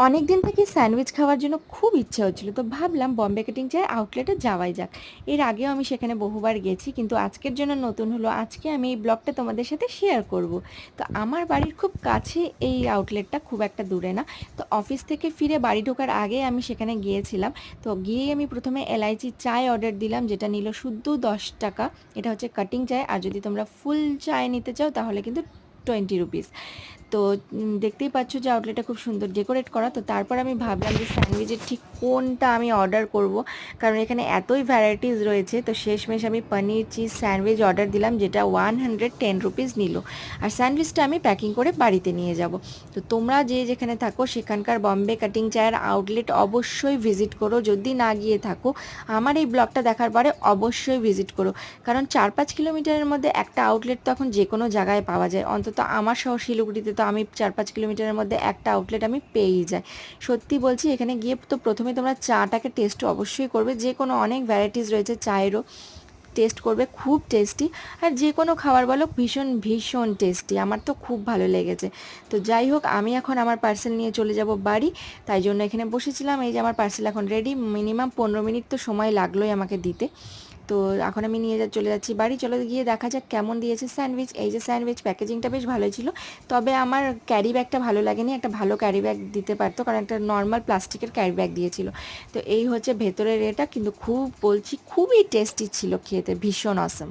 অনেক দিন থেকে স্যান্ডউইচ খাওয়ার জন্য খুব ইচ্ছা হচ্ছিল, তো ভাবলাম বম্বে কাটিং চায়ের আউটলেটে যাওয়াই যাক। এর আগেও আমি সেখানে বহুবার গেছি, কিন্তু আজকের জন্য নতুন হলো। আজকে আমি এই ব্লগটা তোমাদের সাথে শেয়ার করব। তো আমার বাড়ির খুব কাছে এই আউটলেটটা, খুব একটা দূরে না। তো অফিস থেকে ফিরে বাড়ি ঢোকার আগে আমি সেখানে গিয়েছিলাম। তো গিয়ে আমি প্রথমে এলাইচি চায় অর্ডার দিলাম, যেটা নিল শুধু 10 টাকা। এটা হচ্ছে কাটিং চায়, আর যদি তোমরা ফুল চায় নিতে চাও তাহলে কিন্তু 20 রুপিস। তো দেখতেই পাচ্ছ যে আউটলেটটা খুব সুন্দর ডেকোরেট করা। তো তারপর আমি ভাবলাম যে স্যান্ডউইচের ঠিক কোনটা আমি অর্ডার করব, কারণ এখানে এতই ভ্যারাইটিস রয়েছে। তো শেষমেশ আমি পনির চিজ স্যান্ডউইচ অর্ডার দিলাম, যেটা 110 রুপিস নিল। আর স্যান্ডউইচটা আমি প্যাকিং করে বাড়িতে নিয়ে যাব। তো তোমরা যে যেখানে থাকো সেখানকার বম্বে কাটিং চায়ের আউটলেট অবশ্যই ভিজিট করো। যদি না গিয়ে থাকো, আমার এই ব্লগটা দেখার পরে অবশ্যই ভিজিট করো। কারণ 4-5 কিলোমিটারের মধ্যে একটা আউটলেট তো এখন যে কোনো জায়গায় পাওয়া যায়। অন্তত আমার শহর শিলিগুড়িতে তো আমি 4-5 কিলোমিটারের মধ্যে একটা আউটলেট আমি পেয়েই যাই। সত্যি বলছি, এখানে গিয়ে তো প্রথমে তোমরা চাটাকে টেস্ট অবশ্যই করবে। যে কোনো অনেক ভ্যারাইটিস রয়েছে চায়েরও, টেস্ট করবে, খুব টেস্টি। আর যে কোনো খাবার বলো, ভীষণ ভীষণ টেস্টি। আমার তো খুব ভালো লেগেছে। তো যাই হোক, আমি এখন আমার পার্সেল নিয়ে চলে যাব বাড়ি। তাই জন্য এখানে বসেছিলাম। এই যে আমার পার্সেল এখন রেডি। মিনিমাম 15 মিনিট তো সময় লাগলোই আমাকে দিতে। তো এখন আমি নিয়ে চলে যাচ্ছি বাড়ি। চলে গিয়ে দেখা যাক কেমন দিয়েছে স্যান্ডউইচ। এই যে স্যান্ডউইচ, প্যাকেজিংটা বেশ ভালোই ছিল। তবে আমার ক্যারি ব্যাগটা ভালো লাগেনি। একটা ভালো ক্যারি ব্যাগ দিতে পারতো, কারণ একটা নর্মাল প্লাস্টিকের ক্যারি ব্যাগ দিয়েছিল। তো এই হচ্ছে ভেতরের এটা, কিন্তু খুব বলছি খুবই টেস্টি ছিল খেতে, ভীষণ অসম।